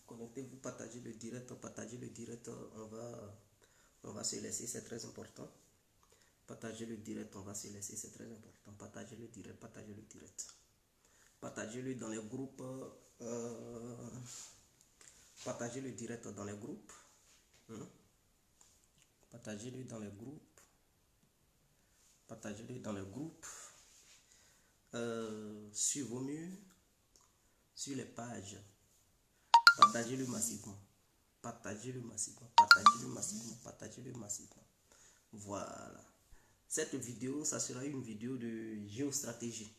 connectez-vous, partagez le direct, on va se laisser, c'est très important. Partagez le direct, on va se laisser, c'est très important. Partagez le direct, partagez le direct. Partagez-le dans les groupes. Partagez le direct dans les groupes. Partagez-le dans les groupes. Partagez-le dans les groupes. Sur vos murs, sur les pages. Partagez-le massivement. Partagez-le massivement. Partagez-le massivement. Partagez-le massivement. Voilà. Cette vidéo, ça sera une vidéo de géostratégie.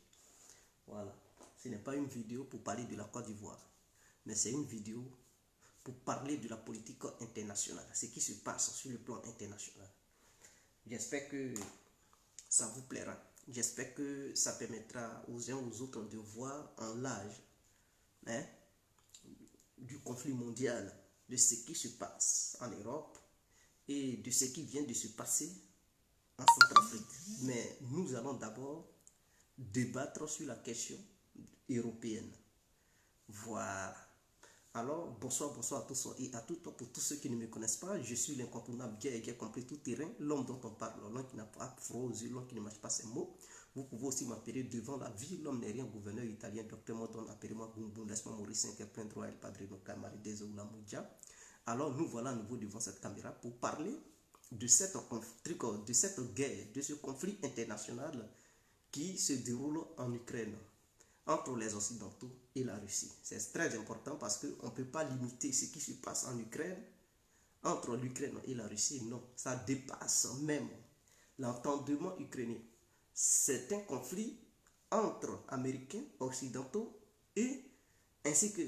Voilà. Ce n'est pas une vidéo pour parler de la Côte d'Ivoire, mais c'est une vidéo pour parler de la politique internationale, ce qui se passe sur le plan international. J'espère que ça vous plaira. J'espère que ça permettra aux uns aux autres de voir en l'âge du conflit mondial, de ce qui se passe en Europe et de ce qui vient de se passer en Centrafrique. Mais nous allons d'abord débattre sur la question européenne. Voilà. Alors, bonsoir à tous et à toutes. Pour tous ceux qui ne me connaissent pas, je suis l'incontournable guerre complet tout terrain, l'homme dont on parle, l'homme qui n'a pas froid aux yeux, l'homme qui ne mâche pas ses mots. Vous pouvez aussi m'appeler devant la vie, l'homme n'est rien, gouverneur italien, docteur Modon, appelez-moi Boum, laisse-moi Maurice, qui a plein droit, El Padrino, Camari, Dezoula, Moudja. Alors, nous voilà à nouveau devant cette caméra pour parler de cette guerre, de ce conflit international qui se déroule en Ukraine, entre les Occidentaux et la Russie. C'est très important parce qu'on ne peut pas limiter ce qui se passe en Ukraine, entre l'Ukraine et la Russie. Non, ça dépasse même l'entendement ukrainien. C'est un conflit entre Américains, Occidentaux et ainsi que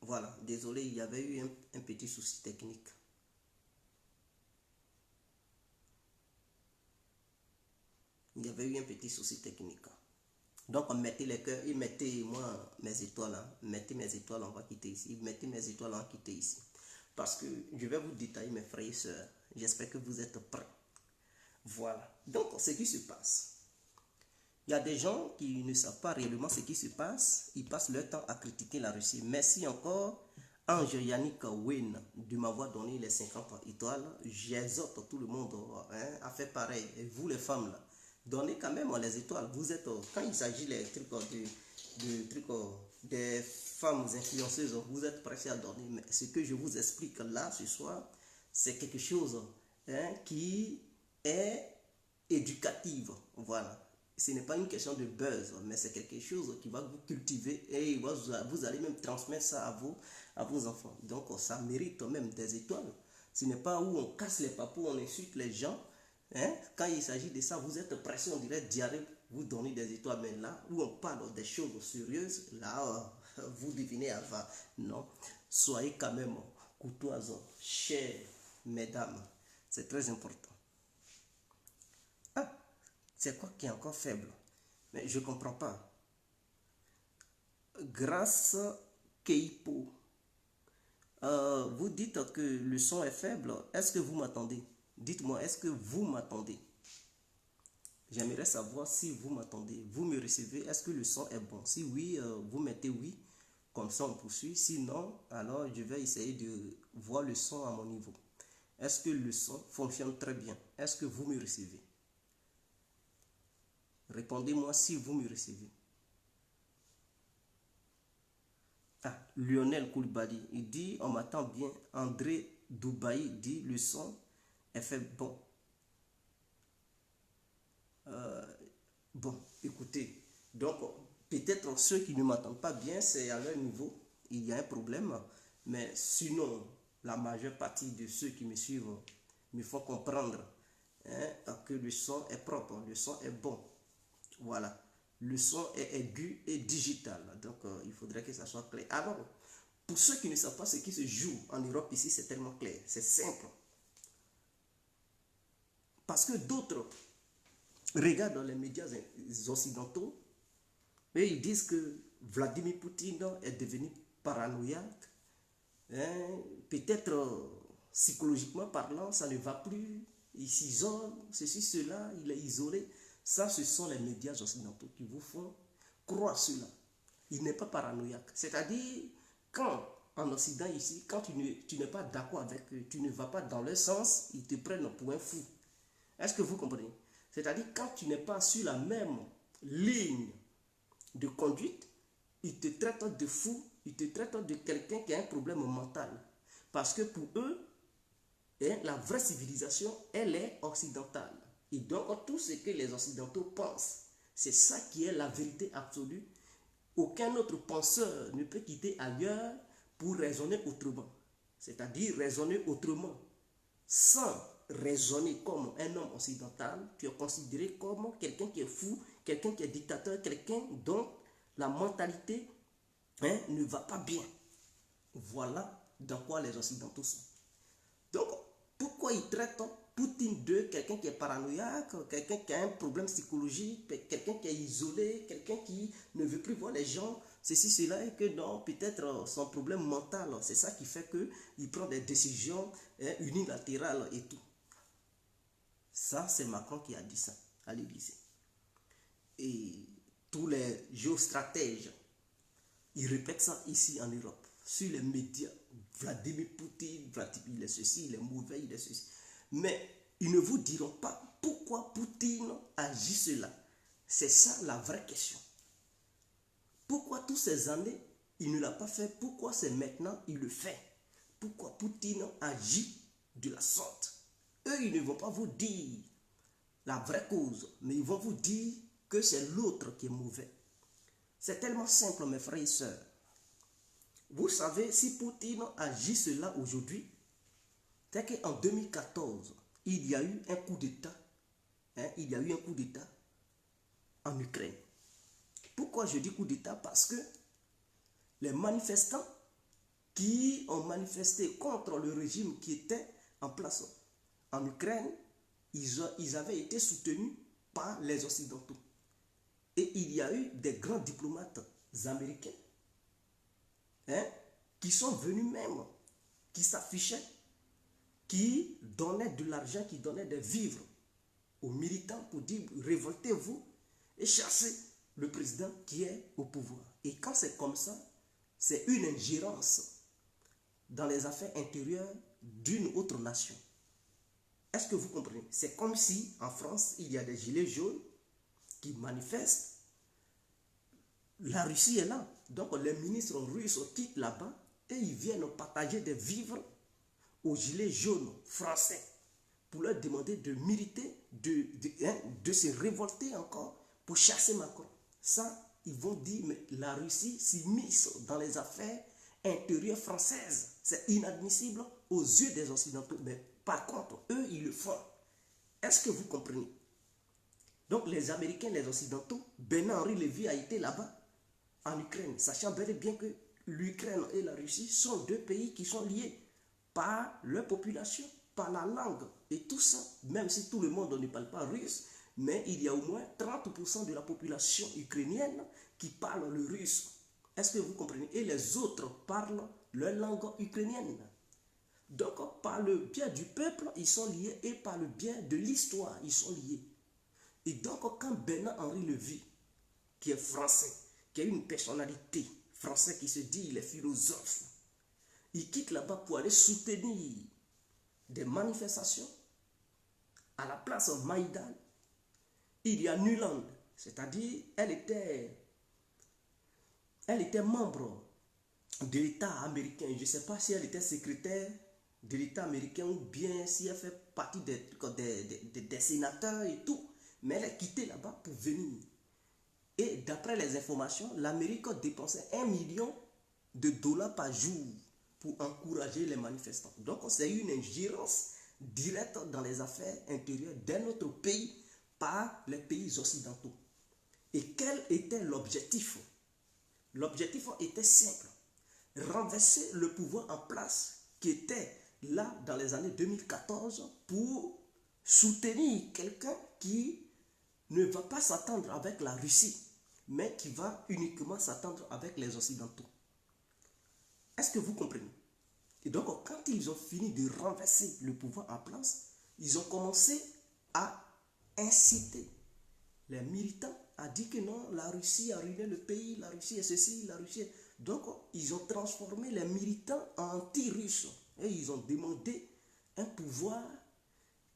voilà, désolé, il y avait eu un petit souci technique. Il y avait eu un petit souci technique. Donc, mettez les cœurs et mettez-moi mes étoiles. Mettez mes étoiles, on va quitter ici. Mettez mes étoiles, on va quitter ici. Parce que je vais vous détailler, mes frères et sœurs. J'espère que vous êtes prêts. Voilà. Donc, ce qui se passe. Il y a des gens qui ne savent pas réellement ce qui se passe. Ils passent leur temps à critiquer la Russie. Merci encore, Ange Yannick Wayne, de m'avoir donné les 50 étoiles. J'exhorte tout le monde à faire pareil. Et vous, les femmes, là, donnez quand même les étoiles. Vous êtes, quand il s'agit des femmes influenceuses, vous êtes pressés à donner. Mais ce que je vous explique là ce soir, c'est quelque chose qui est éducatif. Voilà. Ce n'est pas une question de buzz, mais c'est quelque chose qui va vous cultiver et vous allez même transmettre ça à vos enfants. Donc ça mérite même des étoiles. Ce n'est pas où on casse les papous, on insulte les gens. Quand il s'agit de ça, vous êtes pressé, on dirait diarrhée, vous donnez des étoiles. Mais là où on parle des choses sérieuses, là vous devinez avant. Non, soyez quand même courtoises, chères mesdames. C'est très important. C'est quoi qui est encore faible? Mais je ne comprends pas. Grâce Keipo, vous dites que le son est faible. Est-ce que vous m'attendez? Dites-moi, est-ce que vous m'attendez? J'aimerais savoir si vous m'attendez. Vous me recevez? Est-ce que le son est bon? Si oui, vous mettez oui. Comme ça, on poursuit. Sinon, alors je vais essayer de voir le son à mon niveau. Est-ce que le son fonctionne très bien? Est-ce que vous me recevez? Répondez-moi si vous me recevez. Lionel Koulibaly, il dit, on m'attend bien. André Dubaï dit, le son est fait bon. Bon, écoutez, donc peut-être ceux qui ne m'attendent pas bien, c'est à leur niveau, il y a un problème. Mais sinon, la majeure partie de ceux qui me suivent me font comprendre que le son est propre, le son est bon. Voilà. Le son est aigu et digital. Donc, il faudrait que ça soit clair. Alors, pour ceux qui ne savent pas ce qui se joue en Europe ici, c'est tellement clair. C'est simple. Parce que d'autres regardent les médias occidentaux et ils disent que Vladimir Poutine est devenu paranoïaque, peut-être psychologiquement parlant, ça ne va plus, il s'isole, ceci, cela, il est isolé. Ça, ce sont les médias occidentaux qui vous font croire cela. Il n'est pas paranoïaque. C'est-à-dire, quand en Occident ici, quand tu n'es pas d'accord avec eux, tu ne vas pas dans leur sens, ils te prennent pour un fou. Est-ce que vous comprenez? C'est-à-dire, quand tu n'es pas sur la même ligne de conduite, ils te traitent de fou, ils te traitent de quelqu'un qui a un problème mental. Parce que pour eux, la vraie civilisation, elle est occidentale. Et donc, tout ce que les Occidentaux pensent, c'est ça qui est la vérité absolue. Aucun autre penseur ne peut quitter ailleurs pour raisonner autrement. C'est-à-dire raisonner autrement. Sans raisonner comme un homme occidental, tu es considéré comme quelqu'un qui est fou, quelqu'un qui est dictateur, quelqu'un dont la mentalité ne va pas bien. Voilà dans quoi les Occidentaux sont. Donc, pourquoi ils traitent Poutine de quelqu'un qui est paranoïaque, quelqu'un qui a un problème psychologique, quelqu'un qui est isolé, quelqu'un qui ne veut plus voir les gens, ceci, cela, et que non, peut-être son problème mental, c'est ça qui fait qu'il prend des décisions unilatérales et tout. Ça, c'est Macron qui a dit ça à l'Élysée. Et tous les géostratèges, ils répètent ça ici en Europe, sur les médias. Vladimir Poutine, il est ceci, il est mauvais, il est ceci. Mais ils ne vous diront pas pourquoi Poutine agit cela. C'est ça la vraie question. Pourquoi toutes ces années, il ne l'a pas fait? Pourquoi c'est maintenant il le fait? Pourquoi Poutine agit de la sorte? Eux, ils ne vont pas vous dire la vraie cause, mais ils vont vous dire que c'est l'autre qui est mauvais. C'est tellement simple, mes frères et sœurs. Vous savez, si Poutine agit cela aujourd'hui, c'est qu'en 2014, il y a eu un coup d'État. Il y a eu un coup d'État en Ukraine. Pourquoi je dis coup d'État? Parce que les manifestants qui ont manifesté contre le régime qui était en place en Ukraine, ils avaient été soutenus par les Occidentaux. Et il y a eu des grands diplomates américains qui sont venus même, qui s'affichaient, qui donnaient de l'argent, qui donnaient des vivres aux militants pour dire révoltez-vous et chassez le président qui est au pouvoir. Et quand c'est comme ça, c'est une ingérence dans les affaires intérieures d'une autre nation. Est-ce que vous comprenez? C'est comme si en France, il y a des gilets jaunes qui manifestent. La Russie est là. Donc les ministres russes quittent là-bas et ils viennent partager des vivres aux gilets jaunes français pour leur demander de militer, de se révolter encore pour chasser Macron. Ça, ils vont dire, mais la Russie s'immisce dans les affaires intérieures françaises. C'est inadmissible aux yeux des Occidentaux. Mais par contre, eux, ils le font. Est-ce que vous comprenez? Donc les Américains, les Occidentaux, Bernard-Henri Lévy a été là-bas, en Ukraine, sachant bel et bien que l'Ukraine et la Russie sont deux pays qui sont liés par leur population, par la langue et tout ça, même si tout le monde ne parle pas russe, mais il y a au moins 30% de la population ukrainienne qui parle le russe. Est-ce que vous comprenez? Et les autres parlent leur langue ukrainienne. Donc, par le biais du peuple, ils sont liés, et par le biais de l'histoire, ils sont liés. Et donc, quand Bernard-Henri Lévy, qui est français, qui a une personnalité française qui se dit il est philosophe, il quitte là-bas pour aller soutenir des manifestations à la place Maïdan. Il y a Nuland, c'est-à-dire elle était membre de l'État américain. Je ne sais pas si elle était secrétaire de l'État américain ou bien si elle fait partie des sénateurs et tout. Mais elle est quittée là-bas pour venir. Et d'après les informations, l'Amérique dépensait $1 million par jour pour encourager les manifestants. Donc c'est une ingérence directe dans les affaires intérieures d'un autre pays par les pays occidentaux. Et quel était l'objectif? L'objectif était simple. Renverser le pouvoir en place qui était là dans les années 2014 pour soutenir quelqu'un qui ne va pas s'attendre avec la Russie, mais qui va uniquement s'attendre avec les Occidentaux. Est-ce que vous comprenez? Et donc, quand ils ont fini de renverser le pouvoir en place, ils ont commencé à inciter les militants à dire que non, la Russie a ruiné le pays, la Russie est ceci, la Russie est... Donc, ils ont transformé les militants en anti-russes. Et ils ont demandé un pouvoir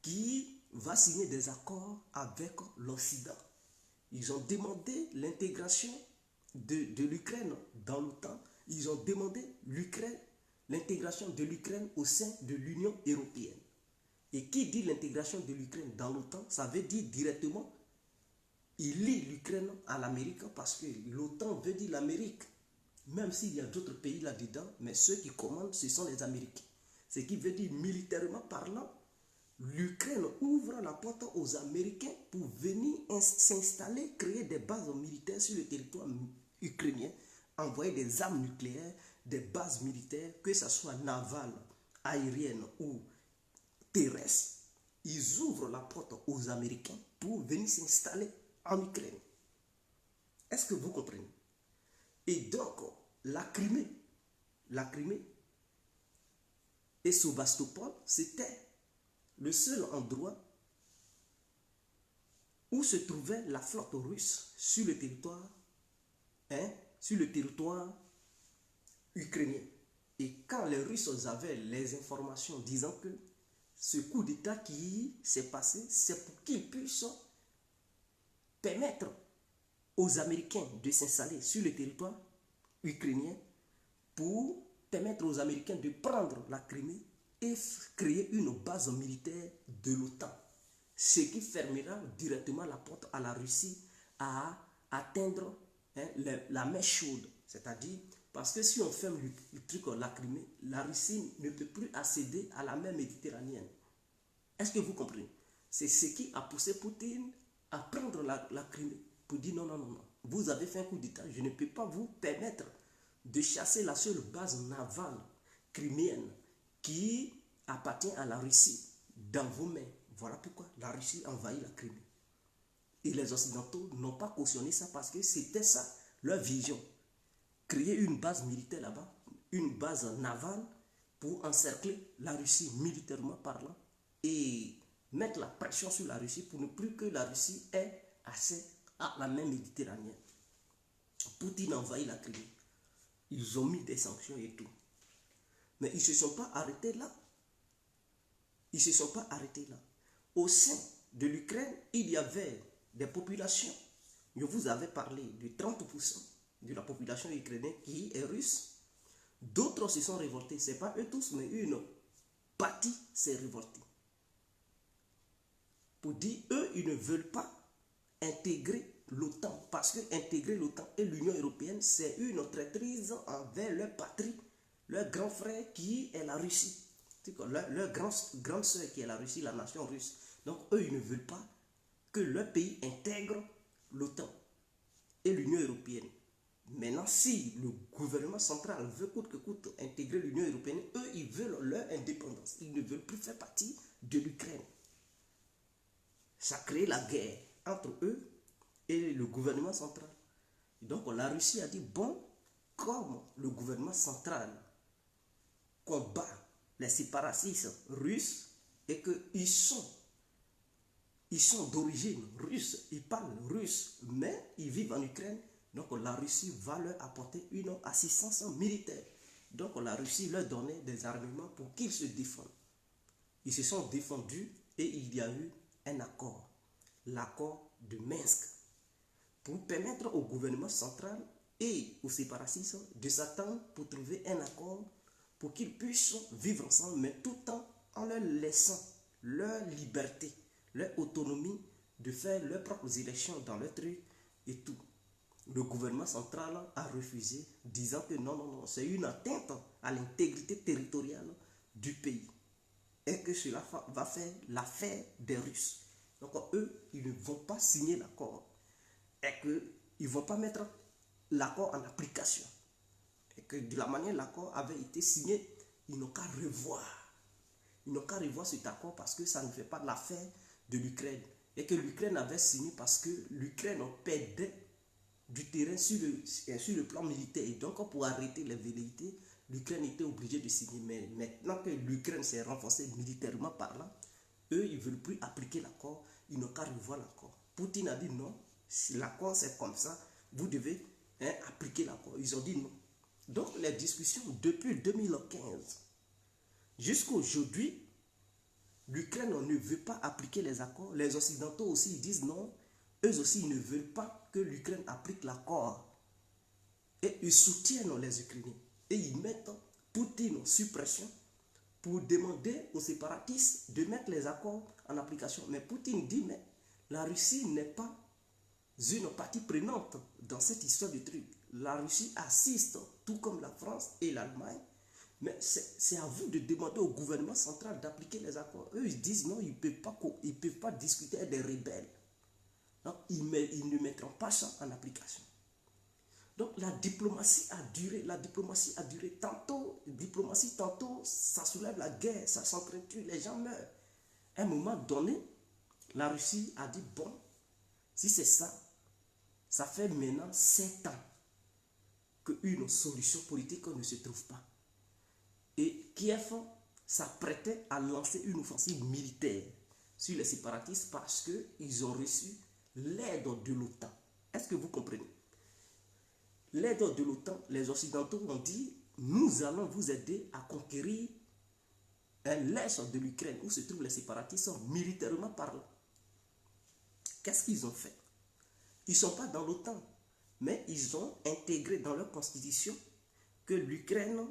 qui va signer des accords avec l'Occident. Ils ont demandé l'intégration de l'Ukraine dans l'OTAN. Ils ont demandé l'intégration de l'Ukraine au sein de l'Union européenne. Et qui dit l'intégration de l'Ukraine dans l'OTAN, ça veut dire directement, il lie l'Ukraine à l'Amérique parce que l'OTAN veut dire l'Amérique. Même s'il y a d'autres pays là-dedans, mais ceux qui commandent, ce sont les Américains. Ce qui veut dire, militairement parlant, l'Ukraine ouvre la porte aux Américains pour venir s'installer, créer des bases militaires sur le territoire ukrainien, envoyer des armes nucléaires, des bases militaires, que ce soit navales, aériennes ou terrestres. Ils ouvrent la porte aux Américains pour venir s'installer en Ukraine. Est-ce que vous comprenez? Et donc, la Crimée et Sébastopol, c'était le seul endroit où se trouvait la flotte russe sur le territoire, ukrainien. Et quand les Russes avaient les informations disant que ce coup d'État qui s'est passé, c'est pour qu'ils puissent permettre aux Américains de s'installer sur le territoire ukrainien, pour permettre aux Américains de prendre la Crimée et créer une base militaire de l'OTAN. Ce qui fermera directement la porte à la Russie à atteindre la mer chaude. C'est-à-dire, parce que si on ferme le truc, la Crimée, la Russie ne peut plus accéder à la mer Méditerranéenne. Est-ce que vous comprenez? C'est ce qui a poussé Poutine à prendre la Crimée. Pour dire non, non, non, non. Vous avez fait un coup d'État, je ne peux pas vous permettre de chasser la seule base navale criméenne qui appartient à la Russie dans vos mains. Voilà pourquoi la Russie envahit la Crimée. Et les Occidentaux n'ont pas cautionné ça parce que c'était ça leur vision. Créer une base militaire là-bas, une base navale pour encercler la Russie militairement parlant et mettre la pression sur la Russie pour ne plus que la Russie ait accès à la mer Méditerranéenne. Poutine envahit la Crimée. Ils ont mis des sanctions et tout. Mais ils ne se sont pas arrêtés là. Ils ne se sont pas arrêtés là. Au sein de l'Ukraine, il y avait des populations. Je vous avais parlé de 30% de la population ukrainienne qui est russe. D'autres se sont révoltés. Ce n'est pas eux tous, mais une partie s'est révoltée. Pour dire, eux, ils ne veulent pas intégrer l'OTAN. Parce que intégrer l'OTAN et l'Union européenne, c'est une traîtrise envers leur patrie, leur grand frère qui est la Russie. Leur grande soeur qui est la Russie, la nation russe. Donc eux, ils ne veulent pas que leur pays intègre l'OTAN et l'Union européenne. Maintenant, si le gouvernement central veut coûte que coûte intégrer l'Union européenne, eux, ils veulent leur indépendance. Ils ne veulent plus faire partie de l'Ukraine. Ça crée la guerre entre eux et le gouvernement central. Et donc la Russie a dit, bon, comme le gouvernement central combat les séparatistes russes et qu'ils sont d'origine russe, ils parlent russe, mais ils vivent en Ukraine, donc la Russie va leur apporter une assistance militaire. Donc la Russie leur donnait des armements pour qu'ils se défendent. Ils se sont défendus et il y a eu un accord, l'accord de Minsk, pour permettre au gouvernement central et aux séparatistes de s'attendre pour trouver un accord pour qu'ils puissent vivre ensemble, mais tout en leur laissant leur liberté, leur autonomie de faire leurs propres élections dans leur truc et tout. Le gouvernement central a refusé, disant que non, non, non, c'est une atteinte à l'intégrité territoriale du pays et que cela va faire l'affaire des Russes. Donc eux, ils ne vont pas signer l'accord et qu'ils ne vont pas mettre l'accord en application. Et que de la manière l'accord avait été signé, ils n'ont qu'à revoir. Ils n'ont qu'à revoir cet accord parce que ça ne fait pas l'affaire de l'Ukraine. Et que l'Ukraine avait signé parce que l'Ukraine perdait du terrain sur le plan militaire. Et donc pour arrêter les velléités l'Ukraine était obligée de signer. Mais maintenant que l'Ukraine s'est renforcée militairement parlant, eux, ils ne veulent plus appliquer l'accord. Ils n'ont qu'à revoir l'accord. Poutine a dit non. Si l'accord c'est comme ça, vous devez appliquer l'accord. Ils ont dit non. Donc les discussions depuis 2015 jusqu'à aujourd'hui, l'Ukraine ne veut pas appliquer les accords. Les Occidentaux aussi ils disent non. Eux aussi ils ne veulent pas que l'Ukraine applique l'accord. Et ils soutiennent les Ukrainiens. Et ils mettent Poutine sous pression pour demander aux séparatistes de mettre les accords en application. Mais Poutine dit, mais la Russie n'est pas une partie prenante dans cette histoire de truc. La Russie assiste, tout comme la France et l'Allemagne. Mais c'est à vous de demander au gouvernement central d'appliquer les accords. Eux, ils disent non, ils ne peuvent pas discuter avec des rebelles. Donc, ils ne mettront pas ça en application. Donc la diplomatie a duré, tantôt ça soulève la guerre, ça s'entretue, les gens meurent. À un moment donné, la Russie a dit, bon, si c'est ça, ça fait maintenant 7 ans qu'une solution politique ne se trouve pas. Et Kiev s'apprêtait à lancer une offensive militaire sur les séparatistes parce qu'ils ont reçu l'aide de l'OTAN. Est-ce que vous comprenez? L'aide de l'OTAN, les Occidentaux ont dit, nous allons vous aider à conquérir l'est de l'Ukraine où se trouvent les séparatistes militairement parlant. Qu'est-ce qu'ils ont fait? Ils ne sont pas dans l'OTAN, mais ils ont intégré dans leur constitution que l'Ukraine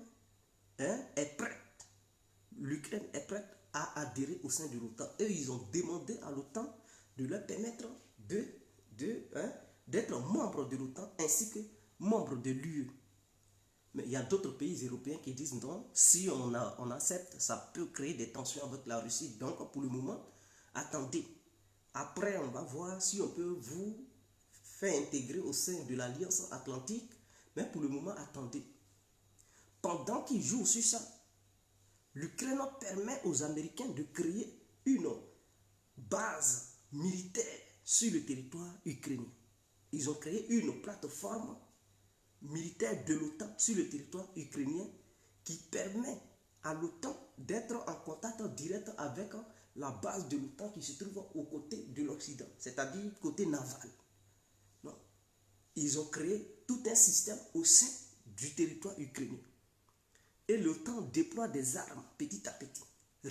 est prête. L'Ukraine est prête à adhérer au sein de l'OTAN. Et ils ont demandé à l'OTAN de leur permettre d'être membre de l'OTAN ainsi que membre de l'UE. Mais il y a d'autres pays européens qui disent non, si on accepte, ça peut créer des tensions avec la Russie. Donc pour le moment, attendez. Après, on va voir si on peut vous faire intégrer au sein de l'Alliance Atlantique. Mais pour le moment, attendez. Pendant qu'ils jouent sur ça, l'Ukraine permet aux Américains de créer une base militaire sur le territoire ukrainien. Ils ont créé une plateforme militaire de l'OTAN sur le territoire ukrainien qui permet à l'OTAN d'être en contact direct avec la base de l'OTAN qui se trouve aux côtés de l'Occident, c'est-à-dire côté naval. Non. Ils ont créé tout un système au sein du territoire ukrainien. Et l'OTAN déploie des armes petit à petit,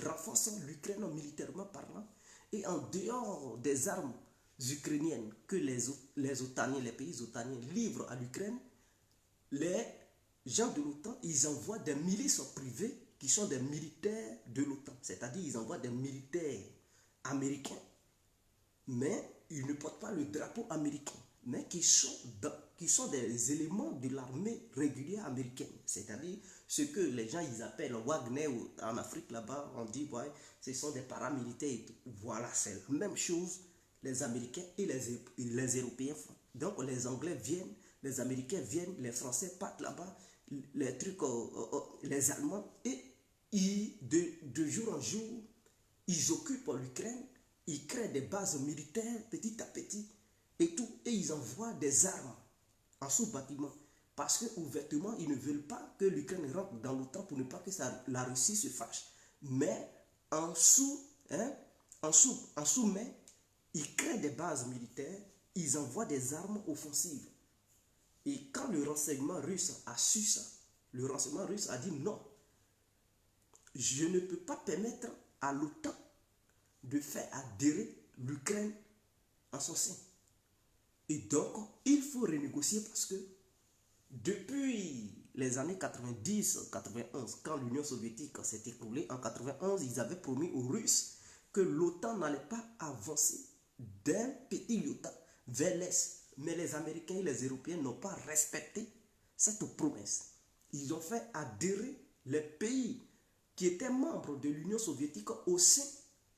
renforçant l'Ukraine militairement parlant. Et en dehors des armes ukrainiennes que les Otaniens, les pays otaniens livrent à l'Ukraine, les gens de l'OTAN, ils envoient des milices privées qui sont des militaires de l'OTAN. C'est-à-dire ils envoient des militaires américains, mais ils ne portent pas le drapeau américain, mais qui sont des éléments de l'armée régulière américaine. C'est-à-dire ce que les gens ils appellent Wagner en Afrique là-bas, on dit ouais, ce sont des paramilitaires et tout. Voilà, c'est la même chose les Américains et les Européens font. Donc les Anglais viennent, les Américains viennent, les Français partent là-bas, les trucs, les Allemands, et de jour en jour, ils occupent l'Ukraine, ils créent des bases militaires petit à petit, et tout, et ils envoient des armes en sous-bâtiment. Parce qu'ouvertement, ils ne veulent pas que l'Ukraine rentre dans l'OTAN pour ne pas que la Russie se fâche. Mais en sous-main, ils créent des bases militaires, ils envoient des armes offensives. Et quand le renseignement russe a su ça, le renseignement russe a dit non, je ne peux pas permettre à l'OTAN de faire adhérer l'Ukraine en son sein. Et donc, il faut renégocier parce que depuis les années 90-91, quand l'Union soviétique s'est écroulée, en 91, ils avaient promis aux Russes que l'OTAN n'allait pas avancer d'un petit iota vers l'Est. Mais les Américains et les Européens n'ont pas respecté cette promesse. Ils ont fait adhérer les pays qui étaient membres de l'Union soviétique au sein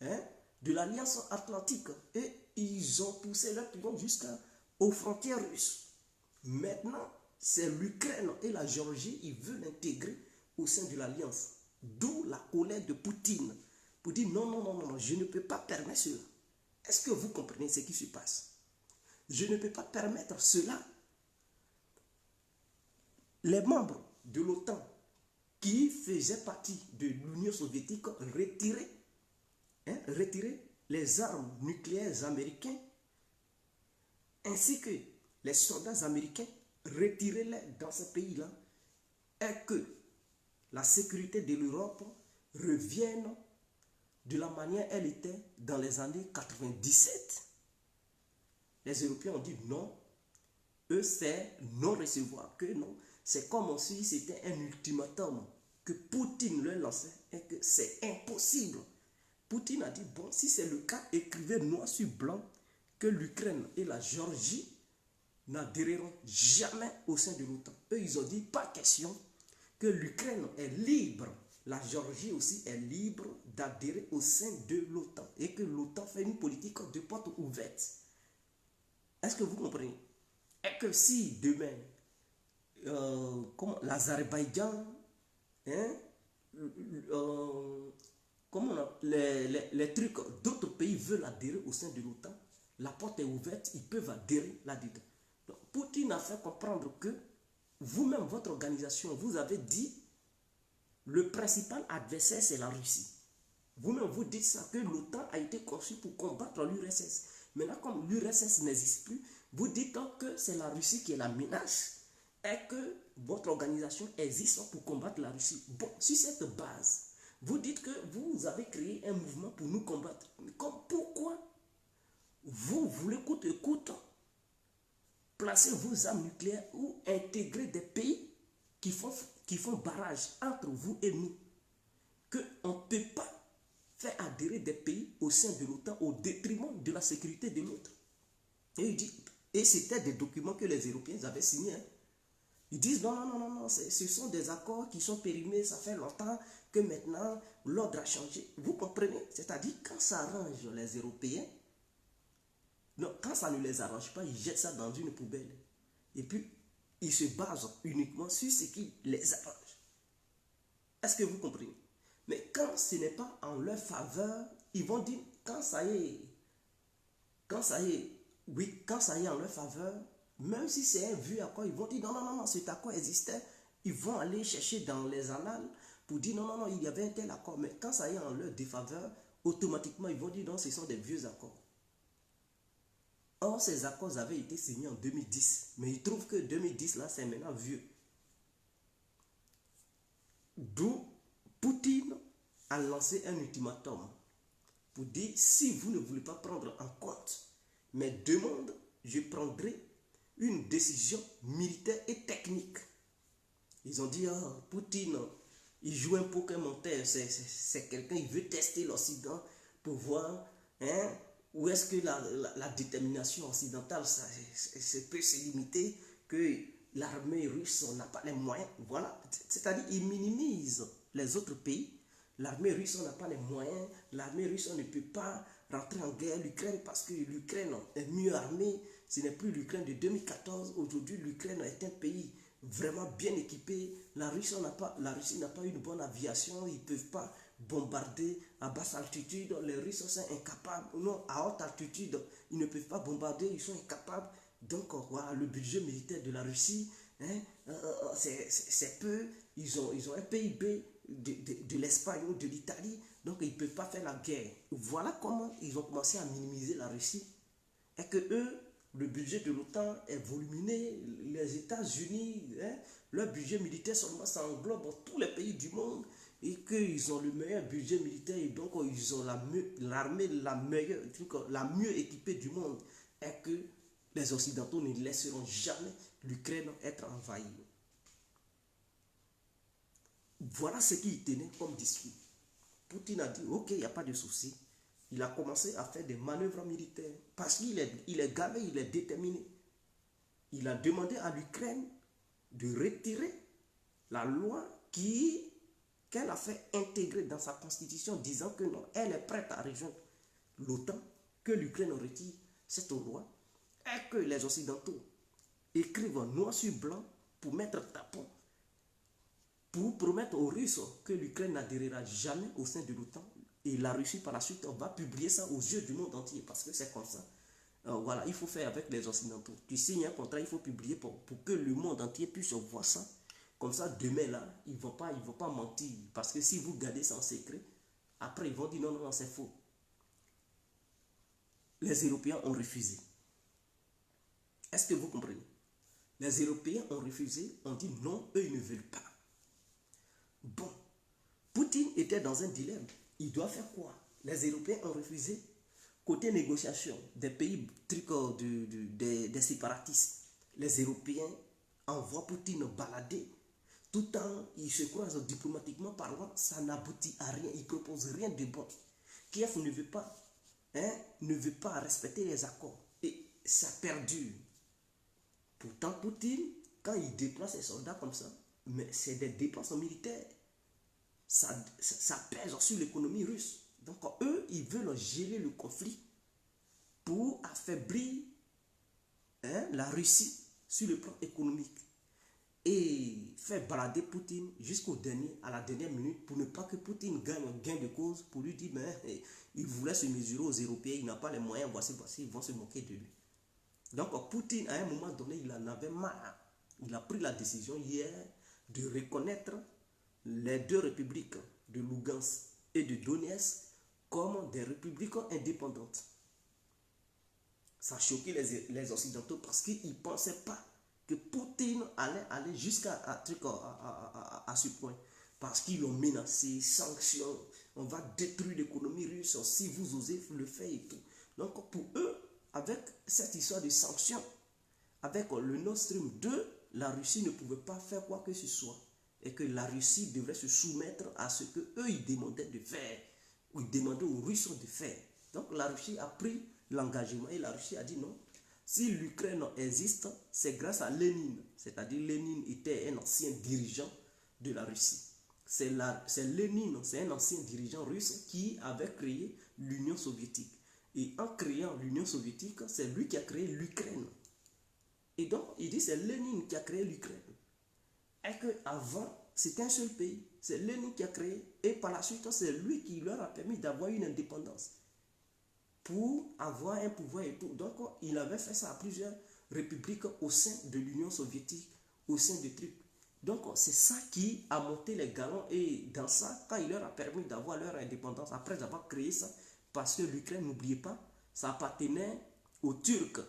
de l'Alliance Atlantique. Et ils ont poussé leur pion jusqu'aux frontières russes. Maintenant, c'est l'Ukraine et la Géorgie, ils veulent l'intégrer au sein de l'Alliance. D'où la colère de Poutine. Pour dire non, je ne peux pas permettre cela. Est-ce que vous comprenez ce qui se passe? Je ne peux pas permettre cela. Les membres de l'OTAN qui faisait partie de l'Union soviétique retirer les armes nucléaires américaines, ainsi que les soldats américains, retirez-les dans ce pays-là, et que la sécurité de l'Europe revienne de la manière elle était dans les années 97. Les Européens ont dit non. Eux, c'est non recevoir, que non. C'est comme si c'était un ultimatum que Poutine leur lançait et que c'est impossible. Poutine a dit, bon, si c'est le cas, écrivez noir sur blanc que l'Ukraine et la Géorgie n'adhéreront jamais au sein de l'OTAN. Eux, ils ont dit, pas question que l'Ukraine est libre. La Géorgie aussi est libre d'adhérer au sein de l'OTAN et que l'OTAN fait une politique de porte ouverte. Est-ce que vous comprenez? Et que si demain, l'Azerbaïdjan, les trucs d'autres pays veulent adhérer au sein de l'OTAN, la porte est ouverte, ils peuvent adhérer là-dedans. Poutine a fait comprendre que vous-même, votre organisation, vous avez dit le principal adversaire, c'est la Russie. Vous-même, vous dites ça, que l'OTAN a été conçu pour combattre l'URSS. Maintenant, comme l'URSS n'existe plus, vous dites que c'est la Russie qui est la menace et que votre organisation existe pour combattre la Russie. Bon, sur cette base, vous dites que vous avez créé un mouvement pour nous combattre. Pourquoi vous voulez coûte que coûte placer vos armes nucléaires ou intégrer des pays qui font barrage entre vous et nous? Qu'on ne peut pas faire adhérer des pays au sein de l'OTAN au détriment de la sécurité de l'autre. Et c'était des documents que les Européens avaient signés. Ils disent non, ce sont des accords qui sont périmés, ça fait longtemps que maintenant l'ordre a changé. Vous comprenez? C'est-à-dire quand ça arrange les Européens, non, quand ça ne les arrange pas, ils jettent ça dans une poubelle. Et puis, ils se basent uniquement sur ce qui les arrange. Est-ce que vous comprenez? Mais quand ce n'est pas en leur faveur, ils vont dire, quand ça y est en leur faveur, même si c'est un vieux accord, ils vont dire, non, cet accord existait. Ils vont aller chercher dans les annales pour dire, non, il y avait un tel accord. Mais quand ça y est en leur défaveur, automatiquement, ils vont dire, non, ce sont des vieux accords. Or, ces accords avaient été signés en 2010. Mais ils trouvent que 2010, là, c'est maintenant vieux. D'où Poutine a lancé un ultimatum pour dire, si vous ne voulez pas prendre en compte mes demandes, je prendrai une décision militaire et technique. Ils ont dit, Poutine, il joue un Pokémon, c'est quelqu'un, il veut tester l'Occident pour voir où est-ce que la détermination occidentale peut se limiter, que l'armée russe n'a pas les moyens. Voilà, c'est-à-dire il minimise les autres pays. L'armée russe n'a pas les moyens, l'armée russe ne peut pas rentrer en guerre l'Ukraine parce que l'Ukraine est mieux armée. Ce n'est plus l'Ukraine de 2014. Aujourd'hui, l'Ukraine est un pays vraiment bien équipé. La Russie n'a pas une bonne aviation. Ils ne peuvent pas bombarder à basse altitude. Les Russes sont incapables. Non, à haute altitude, ils ne peuvent pas bombarder. Ils sont incapables. Donc, voilà, le budget militaire de la Russie, c'est peu. Ils ont un PIB de l'Espagne ou de l'Italie. Donc, ils ne peuvent pas faire la guerre. Voilà comment ils ont commencé à minimiser la Russie. Et que eux, le budget de l'OTAN est volumineux. Les États-Unis, leur budget militaire seulement, ça englobe tous les pays du monde. Et qu'ils ont le meilleur budget militaire. Et donc, ils ont l'armée la mieux équipée du monde. Et que les Occidentaux ne laisseront jamais l'Ukraine être envahie. Voilà ce qu'il tenait comme discours. Poutine a dit, ok, il n'y a pas de souci. Il a commencé à faire des manœuvres militaires. Parce qu'il est gavé, il est déterminé. Il a demandé à l'Ukraine de retirer la loi qu'elle a fait intégrer dans sa constitution, disant que non, elle est prête à rejoindre l'OTAN, que l'Ukraine retire cette loi, et que les Occidentaux écrivent noir sur blanc pour mettre tapon, pour promettre aux Russes que l'Ukraine n'adhérera jamais au sein de l'OTAN. Et la Russie, par la suite, va publier ça aux yeux du monde entier, parce que c'est comme ça. Voilà, il faut faire avec les Occidentaux. Tu signes un contrat, il faut publier pour que le monde entier puisse voir ça. Comme ça, demain, là, ils ne vont pas mentir. Parce que si vous gardez ça en secret, après, ils vont dire non, non, non, c'est faux. Les Européens ont refusé. Est-ce que vous comprenez? Les Européens ont refusé, ont dit non, eux, ils ne veulent pas. Bon, Poutine était dans un dilemme. Il doit faire quoi? Les Européens ont refusé. Côté négociation des pays des séparatistes, les Européens envoient Poutine balader. Tout le temps, ils se croisent diplomatiquement parlant, ça n'aboutit à rien. Ils ne proposent rien de bon. Kiev ne veut pas respecter les accords. Et ça perdure. Pourtant, Poutine, quand il déploie ses soldats comme ça, mais c'est des dépenses militaires. Ça pèse sur l'économie russe. Donc, eux, ils veulent gérer le conflit pour affaiblir la Russie sur le plan économique et faire balader Poutine à la dernière minute pour ne pas que Poutine gagne un gain de cause pour lui dire mais il voulait se mesurer aux Européens, il n'a pas les moyens, voici, ils vont se moquer de lui. Donc Poutine, à un moment donné, il en avait marre. Il a pris la décision hier de reconnaître les deux républiques de Lugansk et de Donetsk comme des républiques indépendantes. Ça a choqué les Occidentaux parce qu'ils ne pensaient pas que Poutine allait aller jusqu'à ce point. Parce qu'ils l'ont menacé, sanctions, on va détruire l'économie russe si vous osez le faire et tout. Donc pour eux, avec cette histoire de sanctions, avec le Nord Stream 2, la Russie ne pouvait pas faire quoi que ce soit. Et que la Russie devrait se soumettre à ce qu'eux, ils demandaient de faire. Ou ils demandaient aux Russes de faire. Donc la Russie a pris l'engagement et la Russie a dit non. Si l'Ukraine existe, c'est grâce à Lénine. C'est-à-dire Lénine était un ancien dirigeant de la Russie. C'est Lénine, c'est un ancien dirigeant russe qui avait créé l'Union soviétique. Et en créant l'Union soviétique, c'est lui qui a créé l'Ukraine. Et donc, il dit c'est Lénine qui a créé l'Ukraine. Et qu'avant, c'était un seul pays. C'est Lénine qui a créé. Et par la suite, c'est lui qui leur a permis d'avoir une indépendance. Pour avoir un pouvoir et tout. Donc, il avait fait ça à plusieurs républiques au sein de l'Union soviétique, au sein de trucs. Donc, c'est ça qui a monté les galons. Et dans ça, quand il leur a permis d'avoir leur indépendance, après avoir créé ça, parce que l'Ukraine, n'oubliez pas, ça appartenait aux Turcs.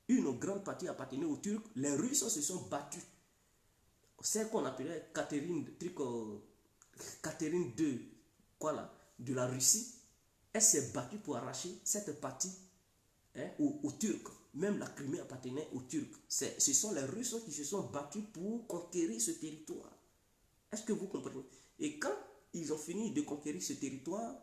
Une grande partie appartenait aux Turcs. Les Russes se sont battus. Celle qu'on appelait Catherine II, de la Russie, elle s'est battue pour arracher cette partie aux Turcs. Même la Crimée appartenait aux Turcs. Ce sont les Russes qui se sont battus pour conquérir ce territoire. Est-ce que vous comprenez? Et quand ils ont fini de conquérir ce territoire,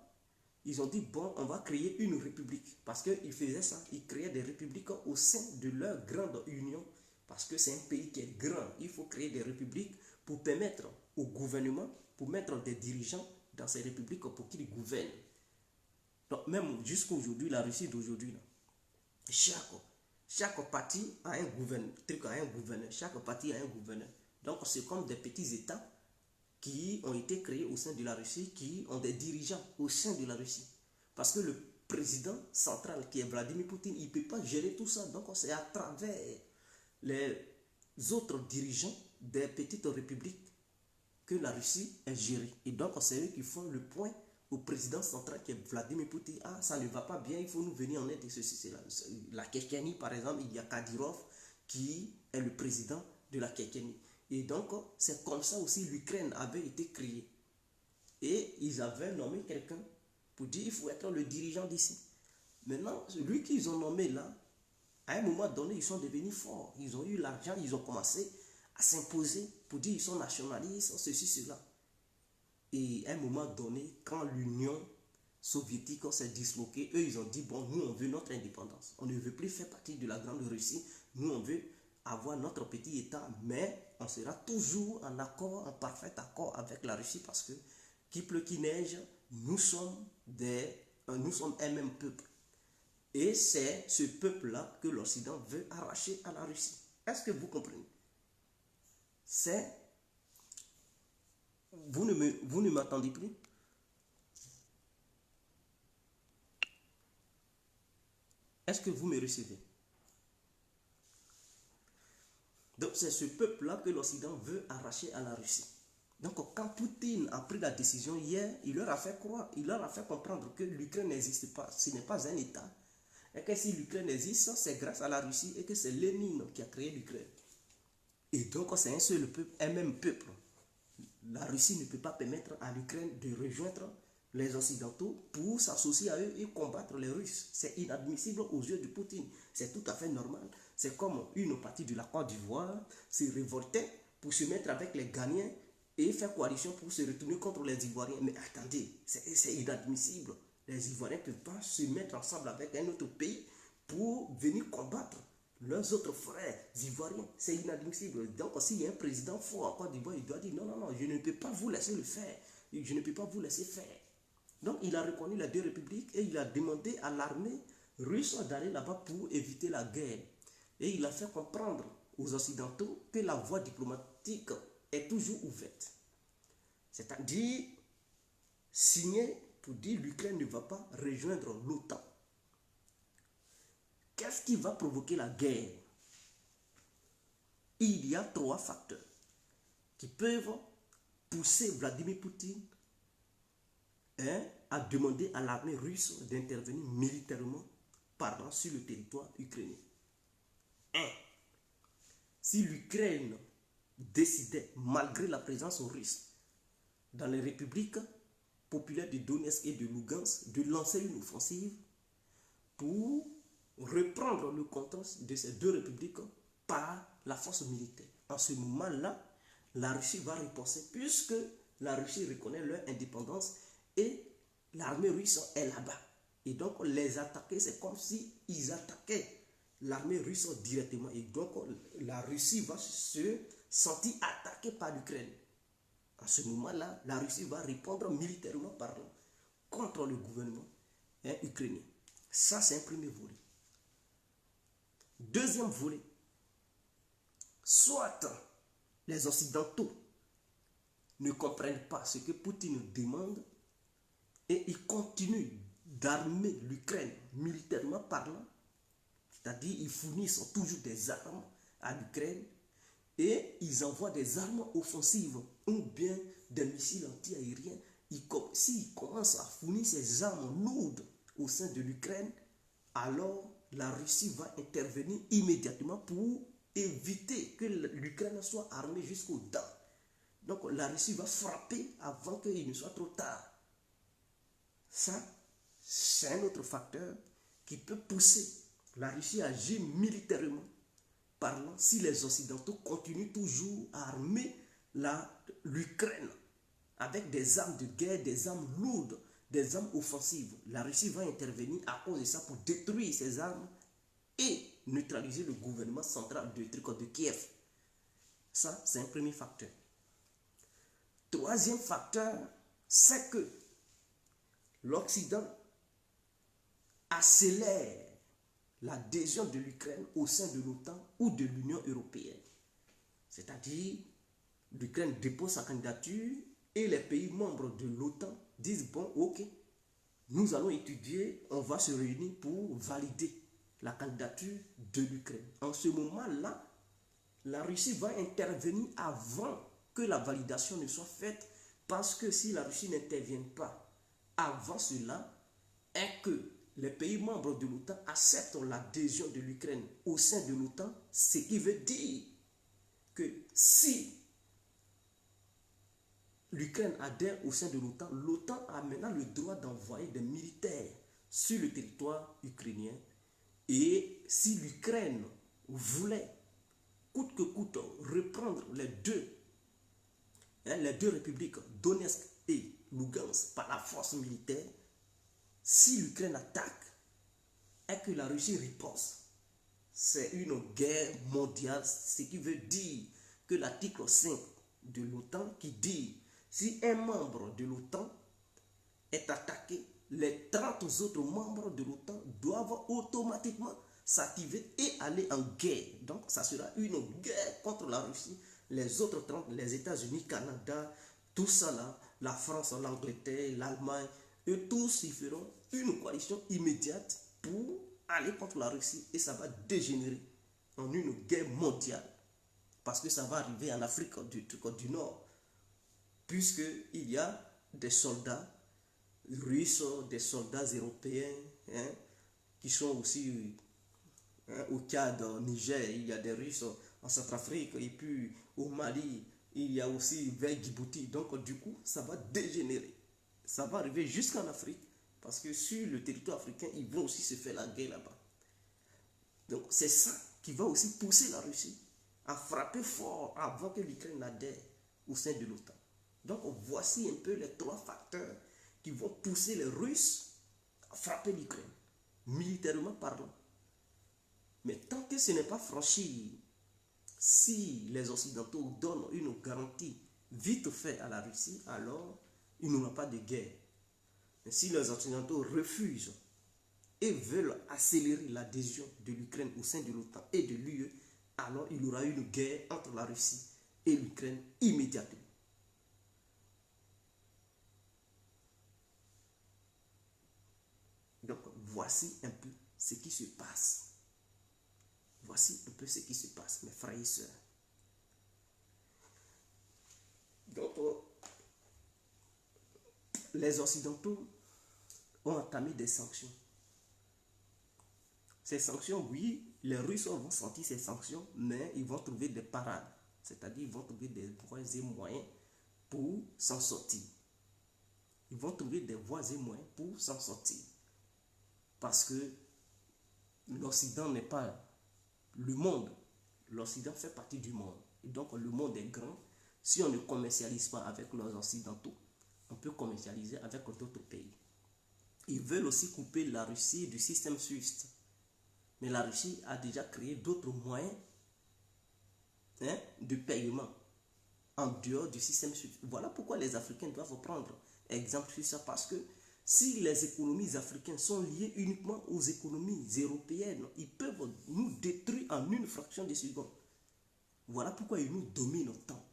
ils ont dit, bon, on va créer une république. Parce qu'ils faisaient ça, ils créaient des républiques au sein de leur grande union. Parce que c'est un pays qui est grand. Il faut créer des républiques pour permettre au gouvernement, pour mettre des dirigeants dans ces républiques pour qu'ils gouvernent. Donc même jusqu'à aujourd'hui, la Russie d'aujourd'hui, chaque parti a un gouverneur, chaque parti a un gouverneur. Donc c'est comme des petits États qui ont été créés au sein de la Russie, qui ont des dirigeants au sein de la Russie. Parce que le président central, qui est Vladimir Poutine, il ne peut pas gérer tout ça. Donc c'est à travers les autres dirigeants des petites républiques que la Russie est gérée. Et donc c'est eux qui font le point au président central qui est Vladimir Poutine. Ah, ça ne va pas bien, il faut nous venir en aide et ceci, c'est la Tchétchénie, par exemple, il y a Kadyrov qui est le président de la Tchétchénie. Et donc, c'est comme ça aussi l'Ukraine avait été créée. Et ils avaient nommé quelqu'un pour dire il faut être le dirigeant d'ici. Maintenant, celui qu'ils ont nommé là, à un moment donné, ils sont devenus forts. Ils ont eu l'argent, ils ont commencé à s'imposer pour dire ils sont nationalistes, ceci, cela. Et à un moment donné, quand l'Union soviétique s'est disloquée, eux, ils ont dit, bon, nous, on veut notre indépendance. On ne veut plus faire partie de la grande Russie. Nous, on veut avoir notre petit État, mais on sera toujours en accord, en parfait accord avec la Russie parce que, qui pleut, qui neige, nous sommes un même peuple. Et c'est ce peuple-là que l'Occident veut arracher à la Russie. Est-ce que vous comprenez? Vous ne m'entendez plus? Est-ce que vous me recevez? Donc c'est ce peuple-là que l'Occident veut arracher à la Russie. Donc quand Poutine a pris la décision hier, il leur a fait croire, il leur a fait comprendre que l'Ukraine n'existe pas, ce n'est pas un État. Et que si l'Ukraine existe, c'est grâce à la Russie et que c'est Lénine qui a créé l'Ukraine. Et donc c'est un seul peuple, un même peuple. La Russie ne peut pas permettre à l'Ukraine de rejoindre les Occidentaux pour s'associer à eux et combattre les Russes. C'est inadmissible aux yeux de Poutine. C'est tout à fait normal. C'est comme une partie de la Côte d'Ivoire se révoltait pour se mettre avec les Ghanéens et faire coalition pour se retourner contre les Ivoiriens. Mais attendez, c'est inadmissible. Les Ivoiriens ne peuvent pas se mettre ensemble avec un autre pays pour venir combattre leurs autres frères ivoiriens. C'est inadmissible. Donc, s'il y a un président fort en Côte d'Ivoire, il doit dire non, non, non, je ne peux pas vous laisser le faire. Je ne peux pas vous laisser faire. Donc, il a reconnu les deux républiques et il a demandé à l'armée russe d'aller là-bas pour éviter la guerre. Et il a fait comprendre aux Occidentaux que la voie diplomatique est toujours ouverte. C'est-à-dire, signer pour dire l'Ukraine ne va pas rejoindre l'OTAN. Qu'est-ce qui va provoquer la guerre? Il y a 3 facteurs qui peuvent pousser Vladimir Poutine à demander à l'armée russe d'intervenir militairement parlant sur le territoire ukrainien. 1. Si l'Ukraine décidait, malgré la présence russe dans les républiques populaires de Donetsk et de Lugansk, de lancer une offensive pour reprendre le contrôle de ces 2 républiques par la force militaire. En ce moment-là, la Russie va riposter puisque la Russie reconnaît leur indépendance et l'armée russe est là-bas. Et donc, les attaquer, c'est comme s'ils attaquaient l'armée russe directement. Et donc, la Russie va se sentir attaquée par l'Ukraine. En ce moment-là, la Russie va répondre militairement parlant contre le gouvernement ukrainien. Ça, c'est un premier volet. Deuxième volet, soit les Occidentaux ne comprennent pas ce que Poutine demande et ils continuent d'armer l'Ukraine militairement parlant, c'est-à-dire ils fournissent toujours des armes à l'Ukraine et ils envoient des armes offensives ou bien des missiles anti-aériens. S'ils commencent à fournir ces armes lourdes au sein de l'Ukraine, alors la Russie va intervenir immédiatement pour éviter que l'Ukraine soit armée jusqu'aux dents. Donc la Russie va frapper avant qu'il ne soit trop tard. Ça, c'est un autre facteur qui peut pousser la Russie à agir militairement parlant si les Occidentaux continuent toujours à armer l'Ukraine avec des armes de guerre, des armes lourdes, des armes offensives. La Russie va intervenir à cause de ça pour détruire ces armes et neutraliser le gouvernement central de Kiev. Ça, c'est un premier facteur. Troisième facteur, c'est que l'Occident accélère l'adhésion de l'Ukraine au sein de l'OTAN ou de l'Union européenne. C'est-à-dire, l'Ukraine dépose sa candidature et les pays membres de l'OTAN disent, bon, ok, nous allons étudier, on va se réunir pour valider la candidature de l'Ukraine. En ce moment-là, la Russie va intervenir avant que la validation ne soit faite, parce que si la Russie n'intervient pas avant cela, et que les pays membres de l'OTAN acceptent l'adhésion de l'Ukraine au sein de l'OTAN, ce qui veut dire que si l'Ukraine adhère au sein de l'OTAN, l'OTAN a maintenant le droit d'envoyer des militaires sur le territoire ukrainien. Et si l'Ukraine voulait, coûte que coûte, reprendre les deux républiques, Donetsk et Lugansk, par la force militaire, si l'Ukraine attaque et que la Russie riposte, c'est une guerre mondiale, ce qui veut dire que l'article 5 de l'OTAN qui dit si un membre de l'OTAN est attaqué, les 30 autres membres de l'OTAN doivent automatiquement s'activer et aller en guerre. Donc, ça sera une guerre contre la Russie. Les autres 30, les États-Unis, Canada, tout ça là, la France, l'Angleterre, l'Allemagne, eux tous, ils feront une coalition immédiate pour aller contre la Russie et ça va dégénérer en une guerre mondiale. parce que ça va arriver en Afrique du Nord, puisqu'il y a des soldats russes, des soldats européens, hein, qui sont aussi au Tchad, au Niger, il y a des Russes en Centrafrique, et puis au Mali, il y a aussi vers Djibouti. Donc du coup, ça va dégénérer. Ça va arriver jusqu'en Afrique, parce que sur le territoire africain, ils vont aussi se faire la guerre là-bas. Donc c'est ça qui va aussi pousser la Russie à frapper fort avant que l'Ukraine n'adhère au sein de l'OTAN. Donc voici un peu les trois facteurs qui vont pousser les Russes à frapper l'Ukraine, militairement parlant. Mais tant que ce n'est pas franchi, si les Occidentaux donnent une garantie vite fait à la Russie, alors il n'y aura pas de guerre. Mais si les Occidentaux refusent et veulent accélérer l'adhésion de l'Ukraine au sein de l'OTAN et de l'UE, alors il y aura une guerre entre la Russie et l'Ukraine immédiatement. Donc voici un peu ce qui se passe. Voici un peu ce qui se passe, mes frères et sœurs. Donc, les Occidentaux ont entamé des sanctions. Ces sanctions, oui, les Russes vont sentir ces sanctions, mais ils vont trouver des parades. C'est-à-dire, ils vont trouver des voies et moyens pour s'en sortir. Ils vont trouver des voies et moyens pour s'en sortir. Parce que l'Occident n'est pas le monde. L'Occident fait partie du monde. Et donc, le monde est grand. Si on ne commercialise pas avec les Occidentaux, on peut commercialiser avec d'autres pays. Ils veulent aussi couper la Russie du système SWIFT. Mais la Russie a déjà créé d'autres moyens, hein, de paiement en dehors du système SWIFT. Voilà pourquoi les Africains doivent prendre exemple sur ça. Parce que si les économies africaines sont liées uniquement aux économies européennes, ils peuvent nous détruire en une fraction de seconde. Voilà pourquoi ils nous dominent autant.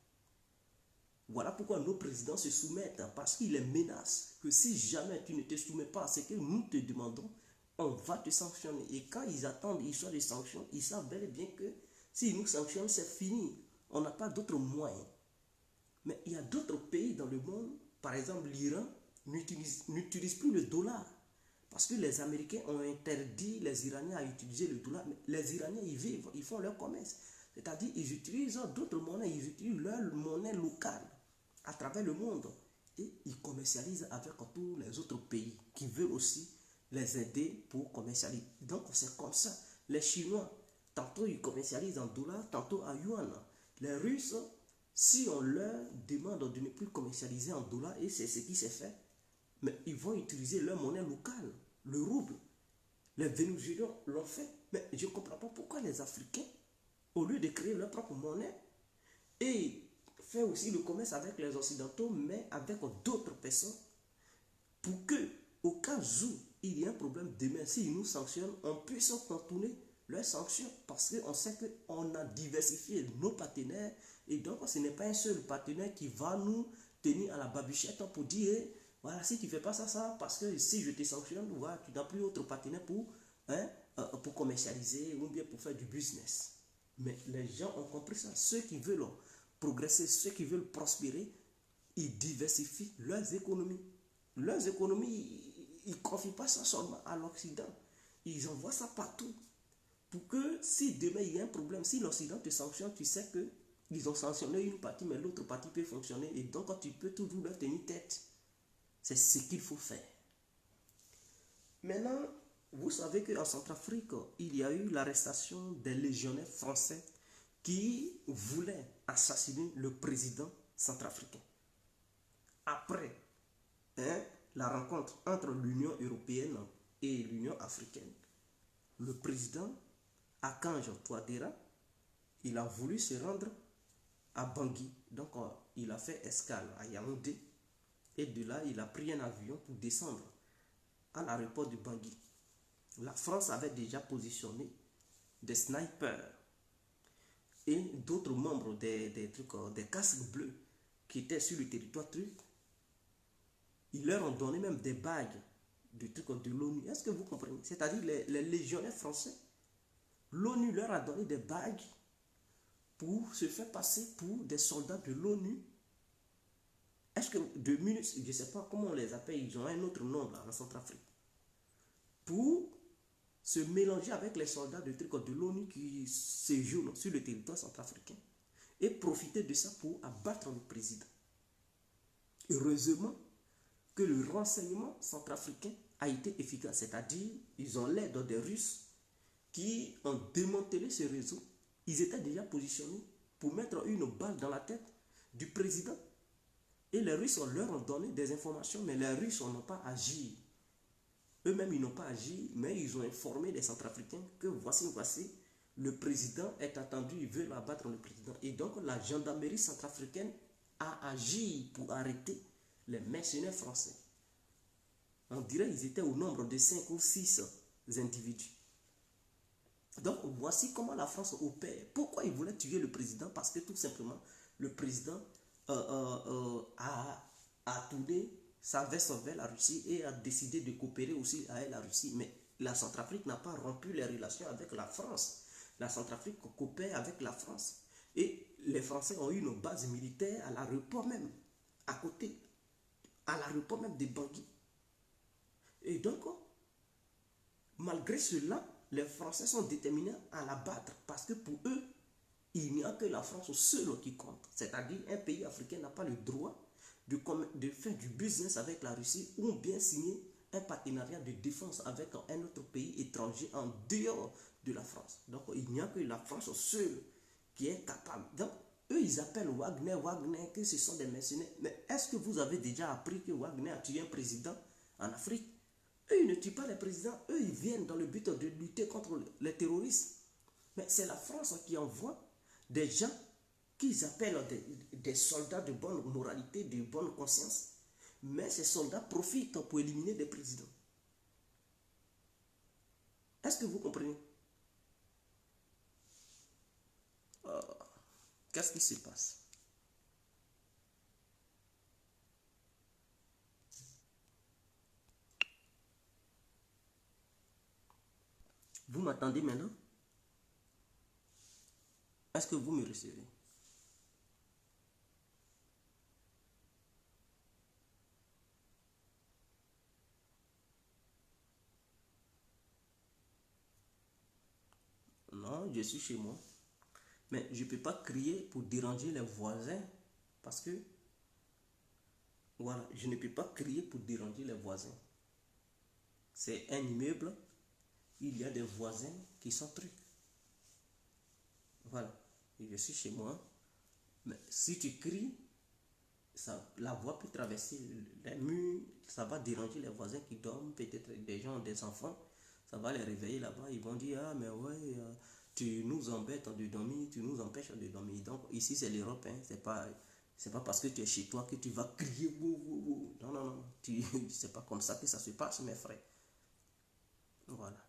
Voilà pourquoi nos présidents se soumettent, parce qu'ils les menacent que si jamais tu ne te soumets pas à ce que nous te demandons, on va te sanctionner. Et quand ils attendent l'histoire de sanctions, ils savent bel et bien que s'ils nous sanctionnent, c'est fini. On n'a pas d'autres moyens. Mais il y a d'autres pays dans le monde, par exemple l'Iran, n'utilise plus le dollar. Parce que les Américains ont interdit les Iraniens à utiliser le dollar. Mais les Iraniens, ils vivent, ils font leur commerce. C'est-à-dire, ils utilisent d'autres monnaies, ils utilisent leur monnaie locale à travers le monde. Et ils commercialisent avec tous les autres pays qui veulent aussi les aider pour commercialiser. Donc, c'est comme ça. Les Chinois, tantôt ils commercialisent en dollars, tantôt en yuan. Les Russes, si on leur demande de ne plus commercialiser en dollars, et c'est ce qui s'est fait, mais ils vont utiliser leur monnaie locale, le rouble. Les Vénézuéliens l'ont fait. Mais je ne comprends pas pourquoi les Africains, au lieu de créer leur propre monnaie et faire aussi le commerce avec les Occidentaux, mais avec d'autres personnes, pour que, au cas où il y a un problème demain, s'ils nous sanctionnent, on puisse contourner leurs sanctions, parce qu'on sait qu'on a diversifié nos partenaires, et donc ce n'est pas un seul partenaire qui va nous tenir à la babichette pour dire, voilà, si tu ne fais pas ça, parce que si je te sanctionne, voilà, tu n'as plus autre partenaire pour commercialiser ou bien pour faire du business. Mais les gens ont compris ça. Ceux qui veulent progresser, ceux qui veulent prospérer, ils diversifient leurs économies. Leurs économies, ils ne confient pas ça seulement à l'Occident. Ils envoient ça partout. Pour que si demain il y a un problème, si l'Occident te sanctionne, tu sais qu'ils ont sanctionné une partie, mais l'autre partie peut fonctionner. Et donc, tu peux toujours leur tenir tête. C'est ce qu'il faut faire. Maintenant, vous savez qu'en Centrafrique, il y a eu l'arrestation des légionnaires français qui voulaient assassiner le président centrafricain. Après la rencontre entre l'Union européenne et l'Union africaine, le président Akanjo Touadéra, il a voulu se rendre à Bangui. Donc, il a fait escale à Yaoundé. Et de là, il a pris un avion pour descendre à l'aéroport de Bangui. La France avait déjà positionné des snipers et d'autres membres des casques bleus qui étaient sur le territoire turc. Ils leur ont donné même des bagues de l'ONU. Est-ce que vous comprenez? C'est-à-dire les légionnaires français. L'ONU leur a donné des bagues pour se faire passer pour des soldats de l'ONU. Est-ce que de MINUS, je ne sais pas comment on les appelle, ils ont un autre nom là en Centrafrique. Pour se mélanger avec les soldats de l'ONU qui séjournent sur le territoire centrafricain et profiter de ça pour abattre le président. Heureusement que le renseignement centrafricain a été efficace, c'est-à-dire ils ont l'aide des Russes qui ont démantelé ce réseau. Ils étaient déjà positionnés pour mettre une balle dans la tête du président. Et les Russes leur ont donné des informations, mais les Russes n'ont pas agi. Eux-mêmes, ils n'ont pas agi, mais ils ont informé les Centrafricains que voici, le président est attendu, ils veulent abattre le président. Et donc, la gendarmerie centrafricaine a agi pour arrêter les mercenaires français. On dirait qu'ils étaient au nombre de 5 ou 6 individus. Donc, voici comment la France opère. Pourquoi ils voulaient tuer le président? Parce que tout simplement, le président a tourné sa veste vers la Russie et a décidé de coopérer aussi avec la Russie. Mais la Centrafrique n'a pas rompu les relations avec la France. La Centrafrique coopère avec la France. Et les Français ont eu une base militaire à l'aéroport même, à côté, à l'aéroport même de Bangui. Et donc, malgré cela, les Français sont déterminés à la battre parce que pour eux, il n'y a que la France seule qui compte. C'est-à-dire un pays africain n'a pas le droit de faire du business avec la Russie ou bien signer un partenariat de défense avec un autre pays étranger en dehors de la France. Donc il n'y a que la France seule qui est capable. Donc eux ils appellent Wagner, que ce sont des mercenaires. Mais est-ce que vous avez déjà appris que Wagner a tué un président en Afrique? Eux ils ne tuent pas les présidents, eux ils viennent dans le but de lutter contre les terroristes. Mais c'est la France qui envoie des gens qu'ils appellent des soldats de bonne moralité, de bonne conscience. Mais ces soldats profitent pour éliminer des présidents. Est-ce que vous comprenez? Qu'est-ce qui se passe? Vous m'attendez maintenant? Est-ce que vous me recevez? Non, je suis chez moi. Mais je ne peux pas crier pour déranger les voisins parce que, voilà, je ne peux pas crier pour déranger les voisins. C'est un immeuble, il y a des voisins qui sont trucs. Voilà, et je suis chez moi. Mais si tu cries, ça, la voix peut traverser les murs, ça va déranger les voisins qui dorment, peut-être des gens, des enfants, ça va les réveiller là-bas, ils vont dire, ah mais ouais, tu nous embêtes de dormir, tu nous empêches de dormir. Donc ici c'est l'Europe, hein, c'est pas parce que tu es chez toi que tu vas crier, wou, wou, wou. Non, non, non, c'est pas comme ça que ça se passe mes frères. Voilà.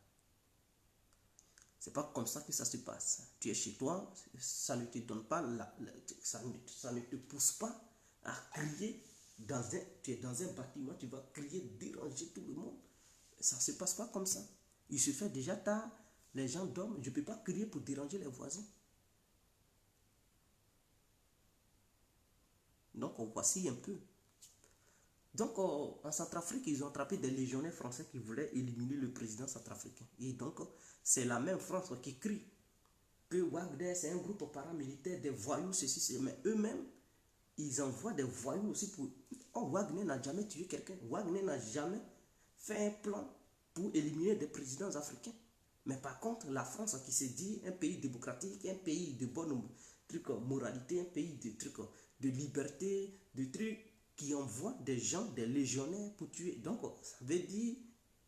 C'est pas comme ça que ça se passe. Tu es chez toi, ça ne te donne pas, ça ne te pousse pas à crier. Tu es dans un bâtiment, tu vas crier, déranger tout le monde. Ça ne se passe pas comme ça. Il se fait déjà tard, les gens dorment, je ne peux pas crier pour déranger les voisins. Donc voici un peu. Donc en Centrafrique, ils ont attrapé des légionnaires français qui voulaient éliminer le président centrafricain. Et donc c'est la même France qui crie que Wagner c'est un groupe paramilitaire, des voyous, ceci, ceci. Mais eux-mêmes, ils envoient des voyous aussi pour... Oh, Wagner n'a jamais tué quelqu'un. Wagner n'a jamais fait un plan pour éliminer des présidents africains. Mais par contre, la France qui se dit un pays démocratique, un pays de bonne moralité, un pays de liberté, de trucs qui envoie des gens, des légionnaires pour tuer. Donc, ça veut dire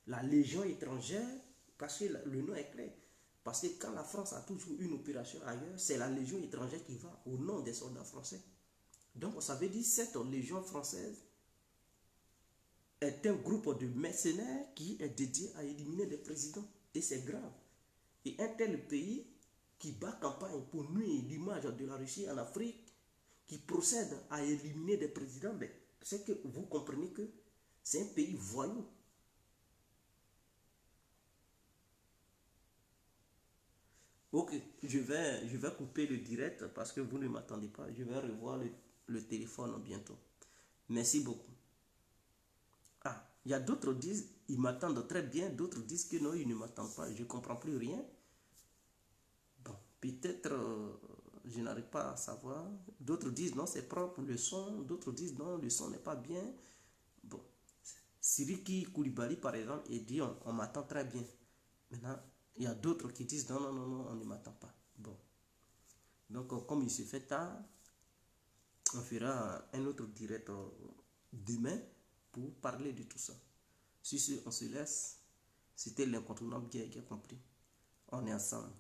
la légion étrangère, parce que le nom est clair. Parce que quand la France a toujours une opération ailleurs, c'est la légion étrangère qui va au nom des soldats français. Donc, ça veut dire que cette légion française est un groupe de mercenaires qui est dédié à éliminer des présidents. Et c'est grave. Et un tel pays qui bat campagne pour nuire l'image de la Russie en Afrique, qui procède à éliminer des présidents, mais c'est que vous comprenez que c'est un pays voyou. Ok, je vais couper le direct parce que vous ne m'attendez pas. Je vais revoir le téléphone bientôt. Merci beaucoup. Ah, il y a d'autres qui disent, ils m'attendent très bien. D'autres disent que non, ils ne m'attendent pas. Je ne comprends plus rien. Bon, peut-être, je n'arrive pas à savoir. D'autres disent non, c'est propre, le son. D'autres disent non, le son n'est pas bien. Bon, Siriki Koulibaly, par exemple, il dit on m'attend très bien. Maintenant, il y a d'autres qui disent non, non, non, non, on ne m'attend pas. Bon. Donc, comme il se fait tard, on fera un autre direct demain pour parler de tout ça. Sur ce, on se laisse. C'était l'incontournable qui a compris. On est ensemble.